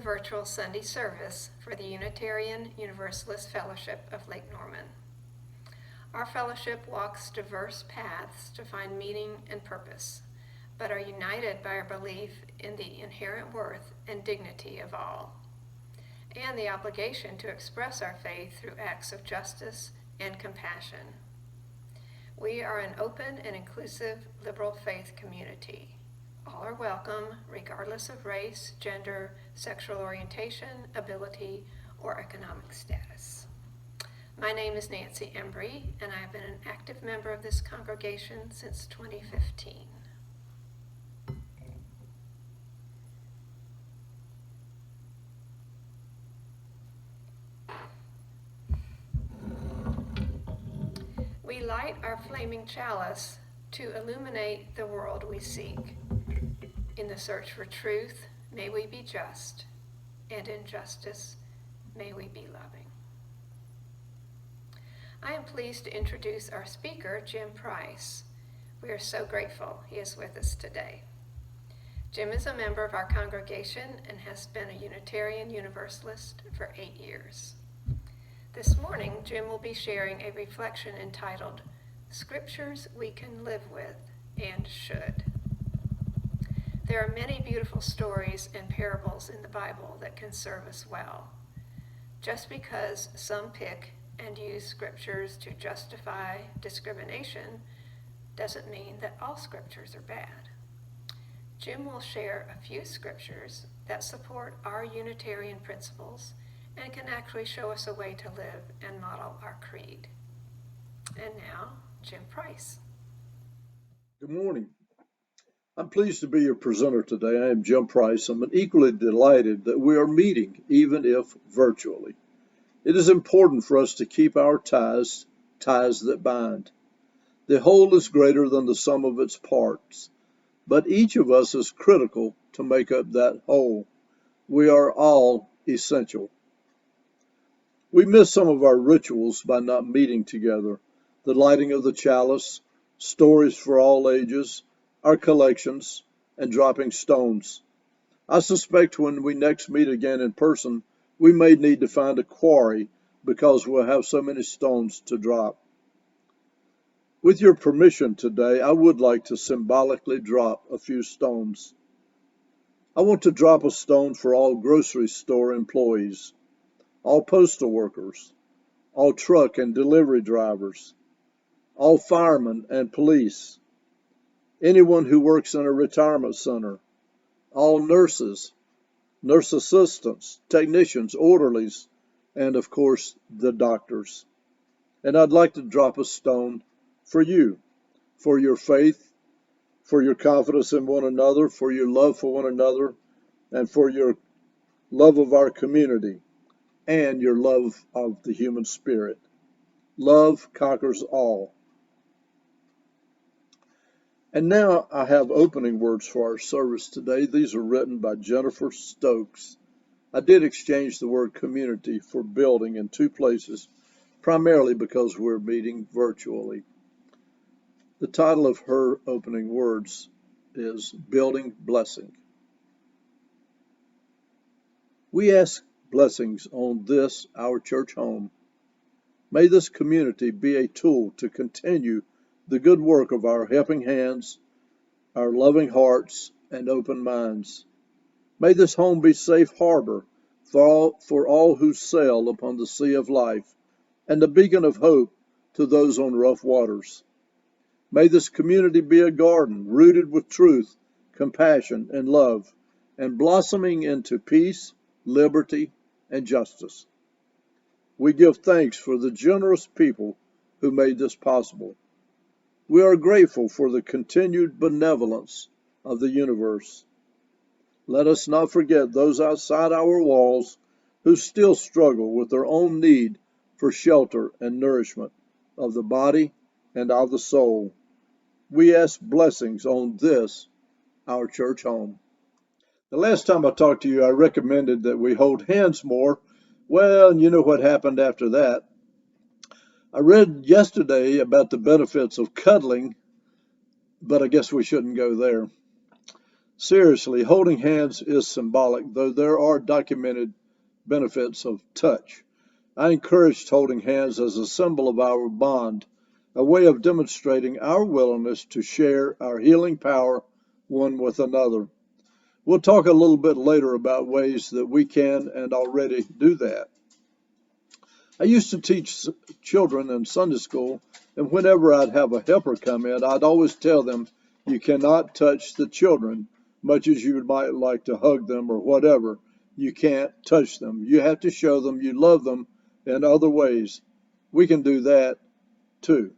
virtual Sunday service for the Unitarian Universalist Fellowship of Lake Norman. Our fellowship walks diverse paths to find meaning and purpose, but are united by our belief in the inherent worth and dignity of all, and the obligation to express our faith through acts of justice and compassion. We are an open and inclusive liberal faith community. All are welcome, regardless of race, gender, sexual orientation, ability, or economic status. My name is Nancy Embry, and I have been an active member of this congregation since 2015. We light our flaming chalice to illuminate the world we seek. In the search for truth, may we be just, and in justice, may we be loving. I am pleased to introduce our speaker, Jim Price. We are so grateful he is with us today. Jim is a member of our congregation and has been a Unitarian Universalist for 8 years. This morning, Jim will be sharing a reflection entitled, Scriptures We Can Live With and Should. There are many beautiful stories and parables in the Bible that can serve us well. Just because some pick and use scriptures to justify discrimination doesn't mean that all scriptures are bad. Jim will share a few scriptures that support our Unitarian principles and can actually show us a way to live and model our creed. And now, Jim Price. Good morning. I'm pleased to be your presenter today. I am Jim Price. I'm equally delighted that we are meeting, even if virtually. It is important for us to keep our ties that bind. The whole is greater than the sum of its parts, but each of us is critical to make up that whole. We are all essential. We miss some of our rituals by not meeting together. The lighting of the chalice, stories for all ages, our collections, and dropping stones. I suspect when we next meet again in person, we may need to find a quarry because we'll have so many stones to drop. With your permission today, I would like to symbolically drop a few stones. I want to drop a stone for all grocery store employees, all postal workers, all truck and delivery drivers, all firemen and police, anyone who works in a retirement center, all nurses, nurse assistants, technicians, orderlies, and of course, the doctors. And I'd like to drop a stone for you, for your faith, for your confidence in one another, for your love for one another, and for your love of our community, and your love of the human spirit. Love conquers all. And now I have opening words for our service today. These are written by Jennifer Stokes. I did exchange the word community for building in 2 places, primarily because we're meeting virtually. The title of her opening words is Building Blessing. We ask blessings on this, our church home. May this community be a tool to continue the good work of our helping hands, our loving hearts, and open minds. May this home be safe harbor for all who sail upon the sea of life, and a beacon of hope to those on rough waters. May this community be a garden rooted with truth, compassion, and love, and blossoming into peace, liberty, and justice. We give thanks for the generous people who made this possible. We are grateful for the continued benevolence of the universe. Let us not forget those outside our walls who still struggle with their own need for shelter and nourishment of the body and of the soul. We ask blessings on this, our church home. The last time I talked to you, I recommended that we hold hands more. Well, you know what happened after that. I read yesterday about the benefits of cuddling, but I guess we shouldn't go there. Seriously, holding hands is symbolic, though there are documented benefits of touch. I encouraged holding hands as a symbol of our bond, a way of demonstrating our willingness to share our healing power one with another. We'll talk a little bit later about ways that we can and already do that. I used to teach children in Sunday school, and whenever I'd have a helper come in, I'd always tell them, you cannot touch the children, much as you might like to hug them or whatever. You can't touch them. You have to show them you love them in other ways. We can do that too.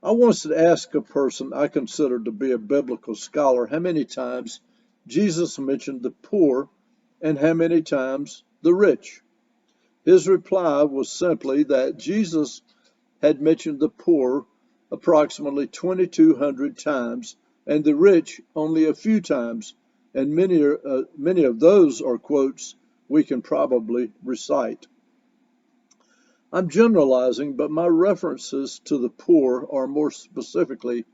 I once asked a person I considered to be a biblical scholar how many times Jesus mentioned the poor and how many times the rich. His reply was simply that Jesus had mentioned the poor approximately 2,200 times and the rich only a few times, and many of those are quotes we can probably recite. I'm generalizing, but my references to the poor are more specifically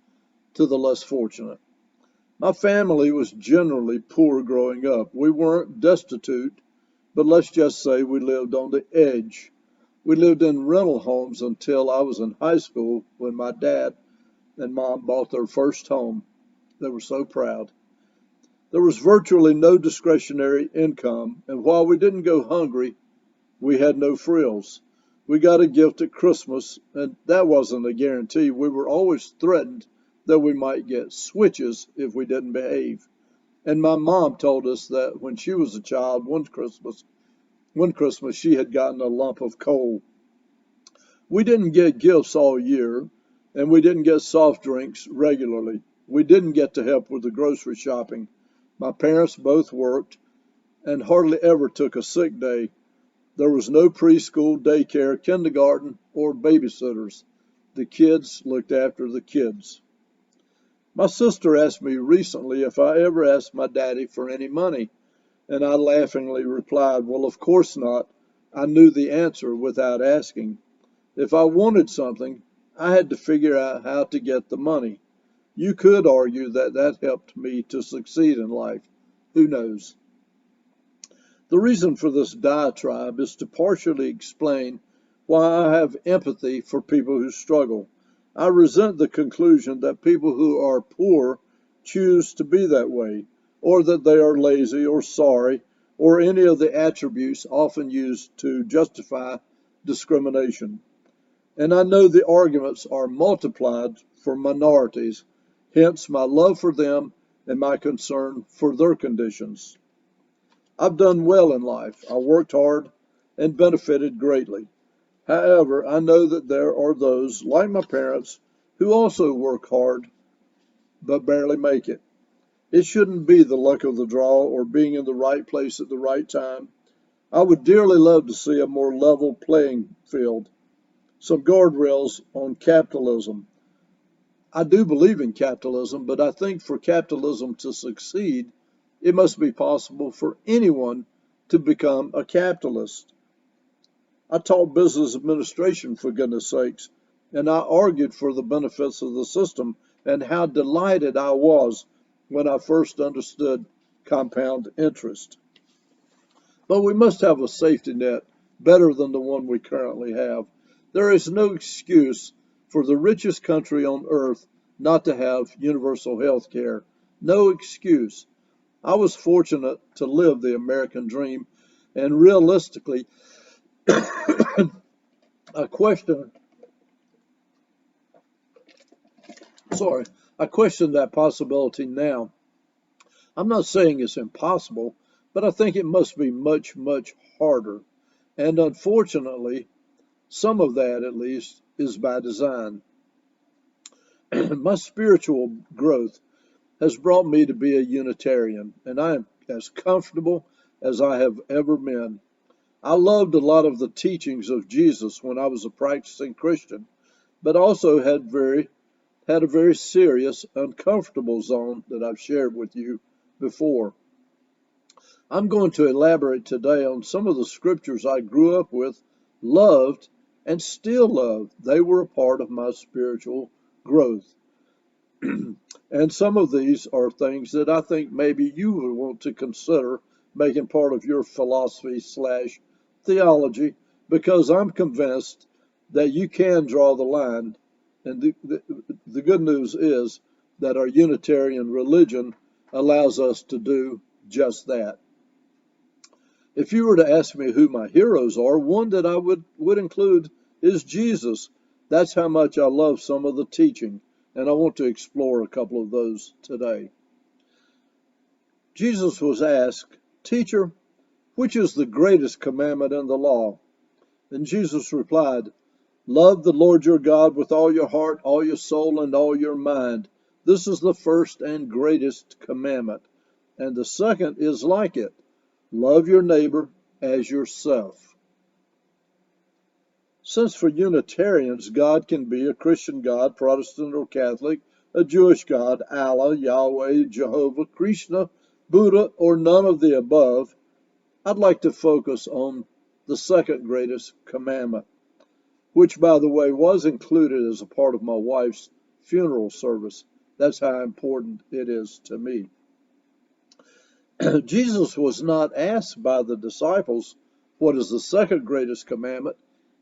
to the less fortunate. My family was generally poor growing up. We weren't destitute, but let's just say we lived on the edge. We lived in rental homes until I was in high school when my dad and mom bought their first home. They were so proud. There was virtually no discretionary income, and while we didn't go hungry, we had no frills. We got a gift at Christmas, and that wasn't a guarantee. We were always threatened that we might get switches if we didn't behave. And my mom told us that when she was a child, one Christmas she had gotten a lump of coal. We didn't get gifts all year, and we didn't get soft drinks regularly. We didn't get to help with the grocery shopping. My parents both worked and hardly ever took a sick day. There was no preschool, daycare, kindergarten, or babysitters. The kids looked after the kids. My sister asked me recently if I ever asked my daddy for any money, and I laughingly replied, well, of course not. I knew the answer without asking. If I wanted something, I had to figure out how to get the money. You could argue that that helped me to succeed in life. Who knows? The reason for this diatribe is to partially explain why I have empathy for people who struggle. I resent the conclusion that people who are poor choose to be that way, or that they are lazy or sorry, or any of the attributes often used to justify discrimination. And I know the arguments are multiplied for minorities, hence my love for them and my concern for their conditions. I've done well in life. I worked hard and benefited greatly. However, I know that there are those, like my parents, who also work hard but barely make it. It shouldn't be the luck of the draw or being in the right place at the right time. I would dearly love to see a more level playing field, some guardrails on capitalism. I do believe in capitalism, but I think for capitalism to succeed, it must be possible for anyone to become a capitalist. I taught business administration, for goodness sakes, and I argued for the benefits of the system and how delighted I was when I first understood compound interest. But we must have a safety net better than the one we currently have. There is no excuse for the richest country on earth not to have universal health care. No excuse. I was fortunate to live the American dream, and realistically, I question, I question that possibility now. I'm not saying it's impossible, but I think it must be much, much harder. And unfortunately, some of that, at least, is by design. My spiritual growth has brought me to be a Unitarian, and I am as comfortable as I have ever been. I loved a lot of the teachings of Jesus when I was a practicing Christian, but also had a very serious, uncomfortable zone that I've shared with you before. I'm going to elaborate today on some of the scriptures I grew up with, loved, and still love. They were a part of my spiritual growth. And some of these are things that I think maybe you would want to consider making part of your philosophy slash theology, because I'm convinced that you can draw the line. And the good news is that our Unitarian religion allows us to do just that. If you were to ask me who my heroes are, one that I would include is Jesus. That's how much I love some of the teaching, and I want to explore a couple of those today. Jesus was asked, "Teacher, which is the greatest commandment in the law?" And Jesus replied, "Love the Lord your God with all your heart, all your soul, and all your mind. This is the first and greatest commandment. And the second is like it. Love your neighbor as yourself." Since for Unitarians, God can be a Christian God, Protestant or Catholic, a Jewish God, Allah, Yahweh, Jehovah, Krishna, Buddha, or none of the above, I'd like to focus on the second greatest commandment, which, by the way, was included as a part of my wife's funeral service. That's how important it is to me. Jesus was not asked by the disciples, "What is the second greatest commandment?"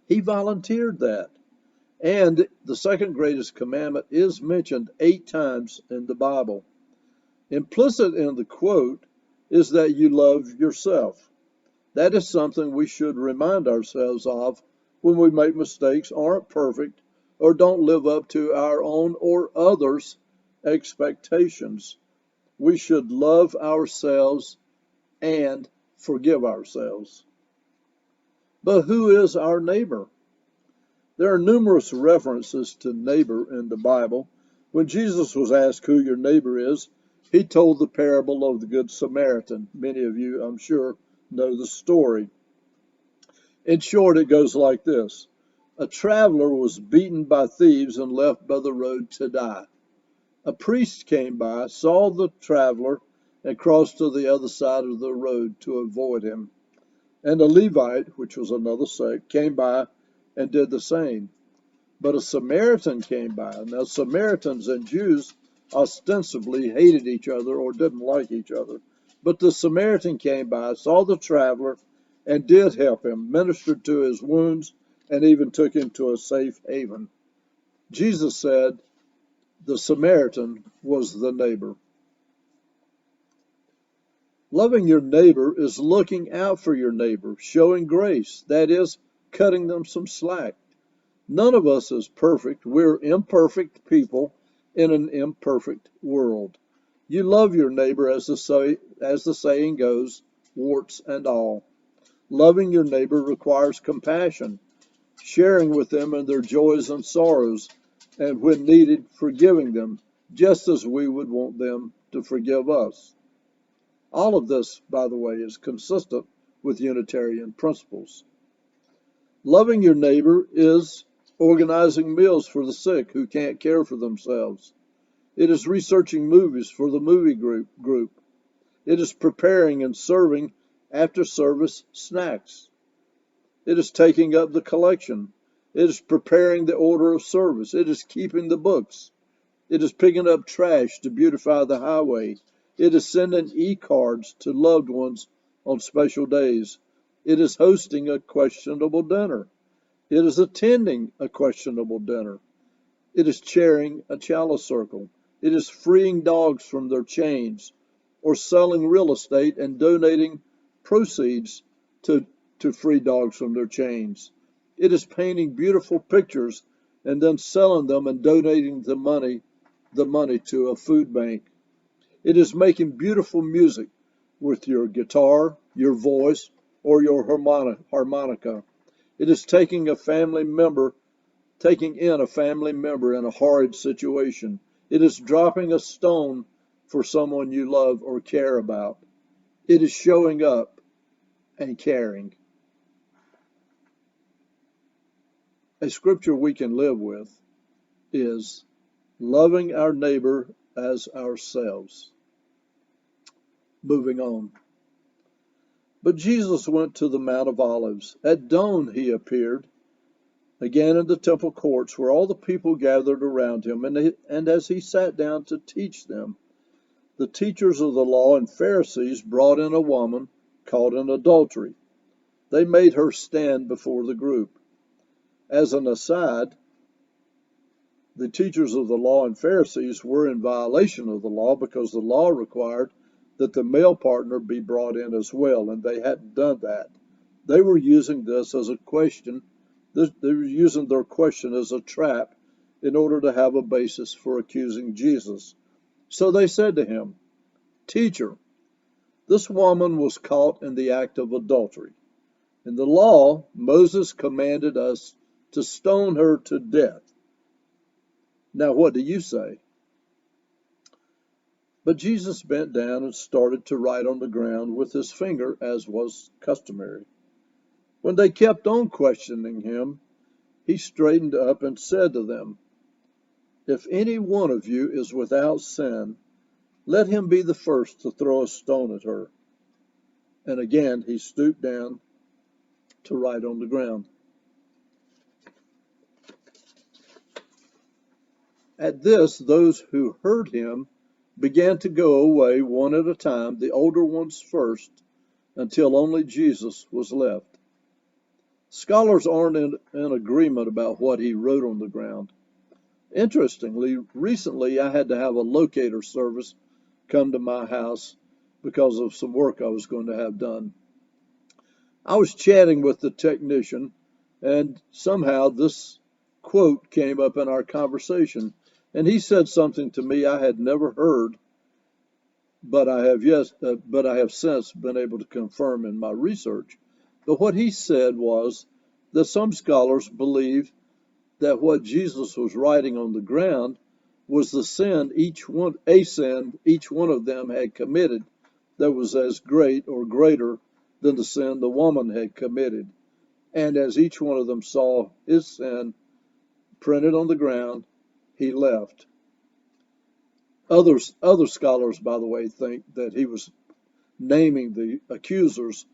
He volunteered that. And the second greatest commandment is mentioned 8 times in the Bible. Implicit in the quote is that you love yourself. That is something we should remind ourselves of when we make mistakes, aren't perfect, or don't live up to our own or others' expectations. We should love ourselves and forgive ourselves. But who is our neighbor? There are numerous references to neighbor in the Bible. When Jesus was asked who your neighbor is, he told the parable of the Good Samaritan. Many of you, I'm sure, know the story. In short, it goes like this. A traveler was beaten by thieves and left by the road to die. A priest came by, saw the traveler, and crossed to the other side of the road to avoid him. And a Levite, which was another sect, came by and did the same. But a Samaritan came by. Now, Samaritans and Jews ostensibly hated each other or didn't like each other. But the Samaritan came by, saw the traveler, and did help him, ministered to his wounds, and even took him to a safe haven. Jesus said the Samaritan was the neighbor. Loving your neighbor is looking out for your neighbor, showing grace, that is, cutting them some slack. None of us is perfect. We're imperfect people in an imperfect world. You love your neighbor, as the saying goes, warts and all. Loving your neighbor requires compassion, sharing with them in their joys and sorrows, and when needed, forgiving them, just as we would want them to forgive us. All of this, by the way, is consistent with Unitarian principles. Loving your neighbor is organizing meals for the sick who can't care for themselves. It is researching movies for the movie group. It is preparing and serving after service snacks. It is taking up the collection. It is preparing the order of service. It is keeping the books. It is picking up trash to beautify the highway. It is sending e-cards to loved ones on special days. It is hosting a questionable dinner. It is attending a questionable dinner. It is chairing a chalice circle. It is freeing dogs from their chains or selling real estate and donating proceeds to free dogs from their chains. It is painting beautiful pictures and then selling them and donating the money to a food bank. It is making beautiful music with your guitar, your voice, or your harmonica. It is taking in a family member in a horrid situation. It is dropping a stone for someone you love or care about. It is showing up and caring. A scripture we can live with is loving our neighbor as ourselves. Moving on. But Jesus went to the Mount of Olives. At dawn he appeared. again in the temple courts where all the people gathered around him, and as he sat down to teach them, the teachers of the law and Pharisees brought in a woman caught in adultery. They made her stand before the group. As an aside, the teachers of the law and Pharisees were in violation of the law because the law required that the male partner be brought in as well, and they hadn't done that. They were using this as a question. They were using their question as a trap in order to have a basis for accusing Jesus. So they said to him, "Teacher, this woman was caught in the act of adultery. In the law, Moses commanded us to stone her to death. Now what do you say?" But Jesus bent down and started to write on the ground with his finger, as was customary. When they kept on questioning him, he straightened up and said to them, "If any one of you is without sin, let him be the first to throw a stone at her." And again he stooped down to write on the ground. At this, those who heard him began to go away one at a time, the older ones first, until only Jesus was left. Scholars aren't in agreement about what he wrote on the ground. Interestingly, recently I had to have a locator service come to my house because of some work I was going to have done. I was chatting with the technician, and somehow this quote came up in our conversation, and he said something to me I had never heard, but I have since been able to confirm in my research. But what he said was that some scholars believe that what Jesus was writing on the ground was a sin each one of them had committed that was as great or greater than the sin the woman had committed. And as each one of them saw his sin printed on the ground, he left. Other scholars, by the way, think that he was naming the accusers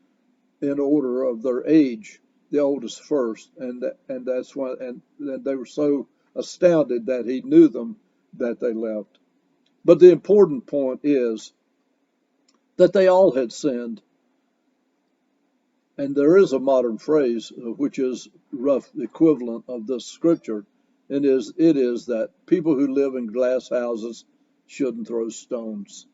in order of their age, the oldest first, and that's why, and they were so astounded that he knew them that they left. But the important point is that they all had sinned, and there is a modern phrase which is rough equivalent of this scripture, and it is that people who live in glass houses shouldn't throw stones.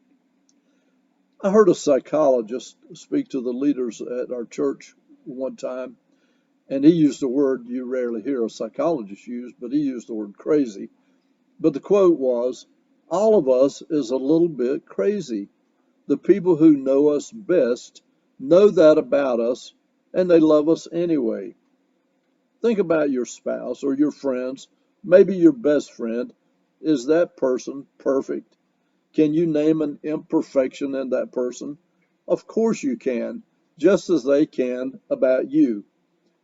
I heard a psychologist speak to the leaders at our church one time, and he used a word you rarely hear a psychologist use, but he used the word crazy. But the quote was, "All of us is a little bit crazy. The people who know us best know that about us, and they love us anyway." Think about your spouse or your friends, maybe your best friend. Is that person perfect? Can you name an imperfection in that person? Of course you can, just as they can about you.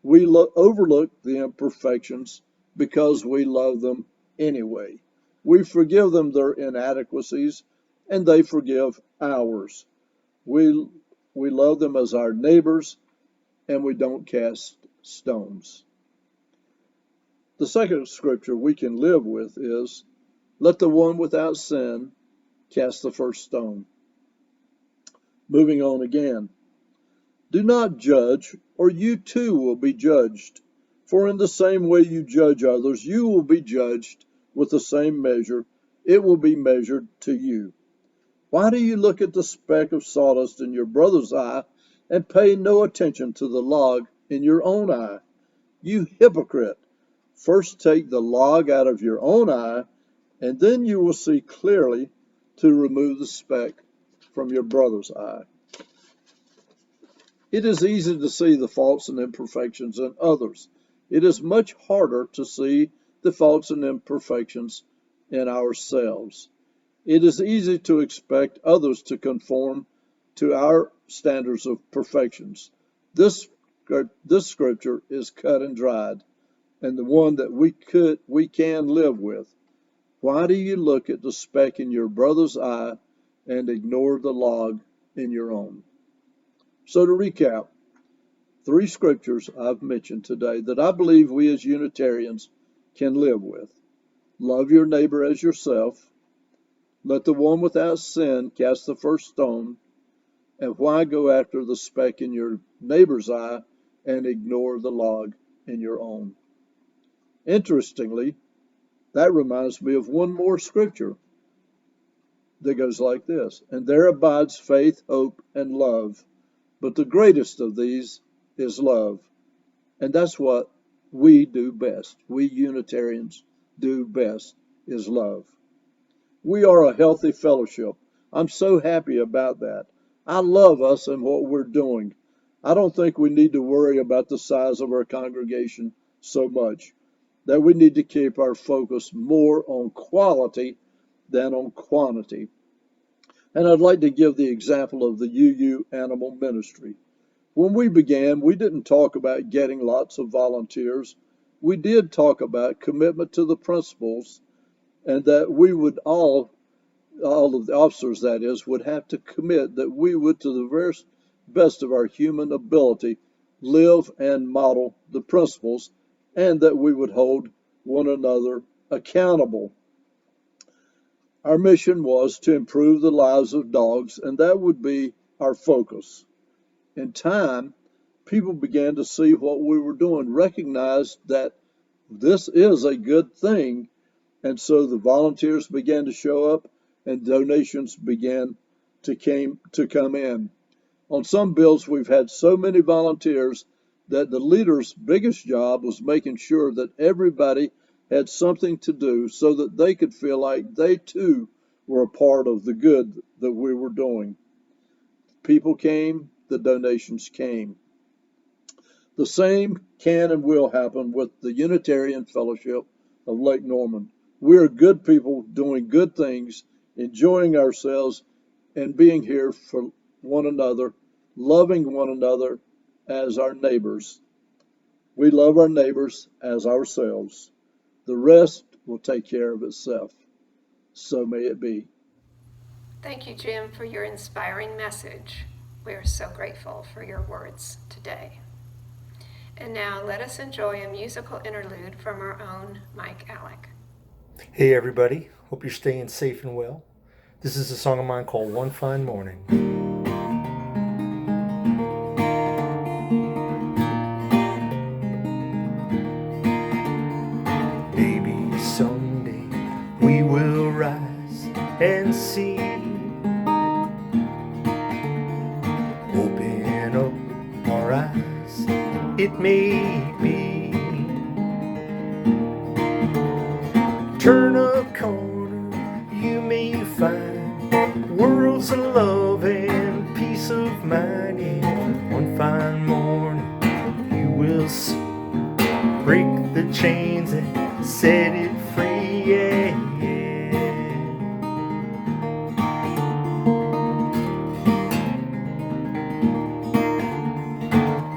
We overlook the imperfections because we love them anyway. We forgive them their inadequacies, and they forgive ours. We love them as our neighbors, and we don't cast stones. The second scripture we can live with is, "Let the one without sin cast the first stone." Moving on again. "Do not judge, or you too will be judged. For in the same way you judge others, you will be judged with the same measure. It will be measured to you. Why do you look at the speck of sawdust in your brother's eye and pay no attention to the log in your own eye? You hypocrite! First take the log out of your own eye, and then you will see clearly to remove the speck from your brother's eye." It is easy to see the faults and imperfections in others. It is much harder to see the faults and imperfections in ourselves. It is easy to expect others to conform to our standards of perfections. This scripture is cut and dried, and the one that we can live with. Why do you look at the speck in your brother's eye and ignore the log in your own? So to recap, three scriptures I've mentioned today that I believe we as Unitarians can live with. Love your neighbor as yourself. Let the one without sin cast the first stone. And why go after the speck in your neighbor's eye and ignore the log in your own? Interestingly, that reminds me of one more scripture that goes like this. And there abides faith, hope, and love. But the greatest of these is love. And that's what we do best. We Unitarians do best is love. We are a healthy fellowship. I'm so happy about that. I love us and what we're doing. I don't think we need to worry about the size of our congregation so much, that we need to keep our focus more on quality than on quantity. And I'd like to give the example of the UU Animal Ministry. When we began, we didn't talk about getting lots of volunteers. We did talk about commitment to the principles, and that we would all of the officers, that is, would have to commit that we would, to the very best of our human ability, live and model the principles, and that we would hold one another accountable. Our mission was to improve the lives of dogs, and that would be our focus. In time, people began to see what we were doing, recognized that this is a good thing, and so the volunteers began to show up and donations began to come in. On some bills, we've had so many volunteers that the leader's biggest job was making sure that everybody had something to do so that they could feel like they too were a part of the good that we were doing. People came, the donations came. The same can and will happen with the Unitarian Fellowship of Lake Norman. We are good people doing good things, enjoying ourselves, and being here for one another, loving one another as our neighbors. We love our neighbors as ourselves. The rest will take care of itself. So may it be. Thank you, Jim, for your inspiring message. We are so grateful for your words today. And now let us enjoy a musical interlude from our own Mike Alec. Hey everybody, hope you're staying safe and well. This is a song of mine called One Fine Morning. Maybe someday we will rise and see. Open up our eyes, it may be. Turn a corner, you may find worlds of love and peace of mind. Yeah, one fine morning you will see. Break the chains and set it free. Yeah, yeah.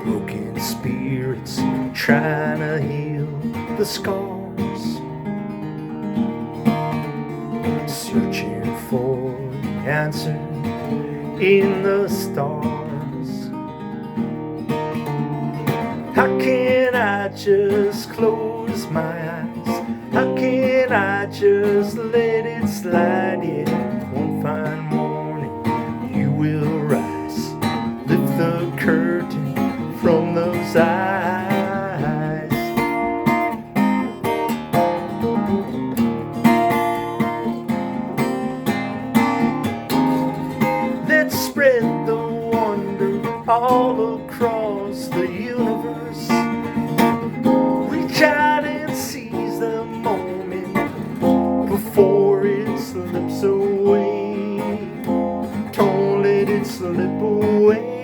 Broken spirits trying to heal the scars. Searching for the answer in the stars. How can I just close my eyes? How can I just let it slide? Yeah, one fine morning you will rise. Lift the curtain from those eyes. Let's spread the wonder all across the universe. Reach out and seize the moment before it slips away. Don't let it slip away.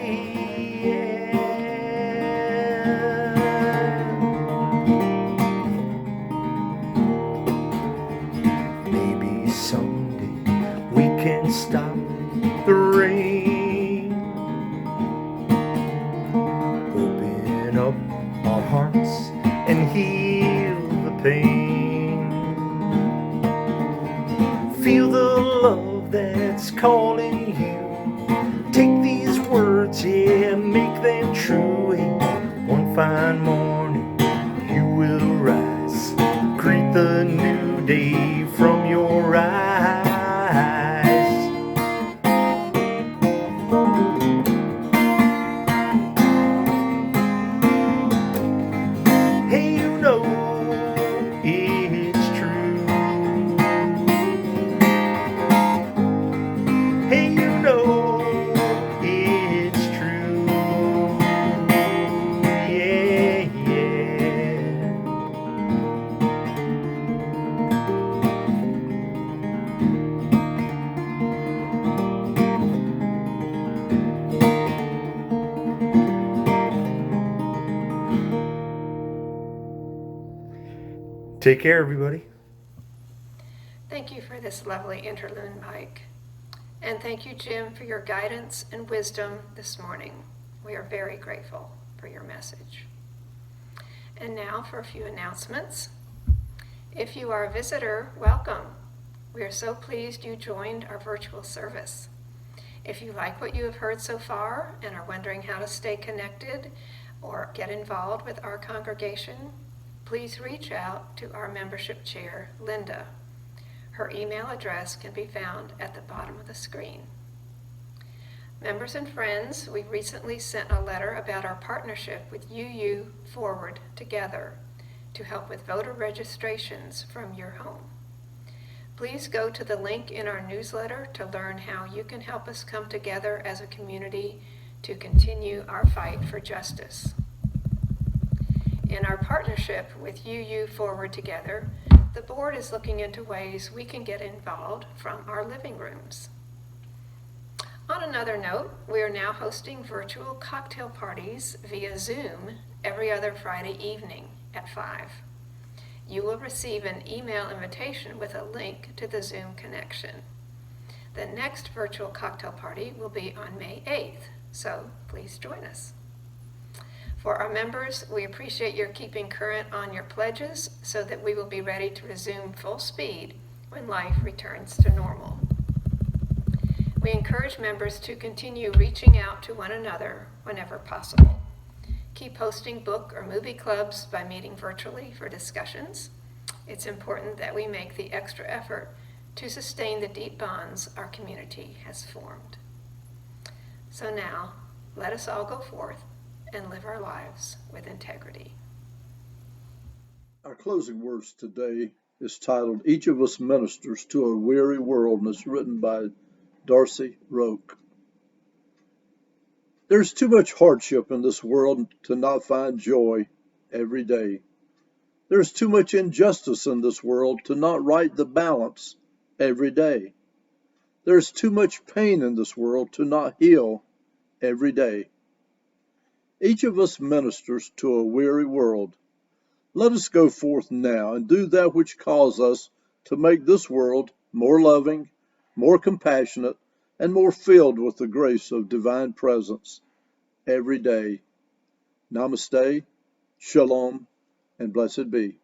Maybe someday we can stop the rain. Open up our hearts and heal the pain. Feel the love that's calling you. Take these words, yeah, make them true. one fine morning you will rise. Greet the new day from your eyes. Hey, you know it's true. Hey, you know it's true. Yeah, yeah. Take care, everybody. Thank you for this lovely interlude, Mike. And thank you, Jim, for your guidance and wisdom this morning. We are very grateful for your message. And now for a few announcements. If you are a visitor, welcome. We are so pleased you joined our virtual service. If you like what you have heard so far and are wondering how to stay connected or get involved with our congregation, please reach out to our membership chair, Linda. Her email address can be found at the bottom of the screen. Members and friends, we recently sent a letter about our partnership with UU Forward Together to help with voter registrations from your home. Please go to the link in our newsletter to learn how you can help us come together as a community to continue our fight for justice. In our partnership with UU Forward Together, the board is looking into ways we can get involved from our living rooms. On another note, we are now hosting virtual cocktail parties via Zoom every other Friday evening at 5. You will receive an email invitation with a link to the Zoom connection. The next virtual cocktail party will be on May 8th, so please join us. For our members, we appreciate your keeping current on your pledges so that we will be ready to resume full speed when life returns to normal. We encourage members to continue reaching out to one another whenever possible. Keep hosting book or movie clubs by meeting virtually for discussions. It's important that we make the extra effort to sustain the deep bonds our community has formed. So now, let us all go forth and live our lives with integrity. Our closing words today is titled, Each of Us Ministers to a Weary World, and it's written by Darcy Roque. There's too much hardship in this world to not find joy every day. There's too much injustice in this world to not right the balance every day. There's too much pain in this world to not heal every day. Each of us ministers to a weary world. Let us go forth now and do that which calls us to make this world more loving, more compassionate, and more filled with the grace of divine presence every day. Namaste, shalom, and blessed be.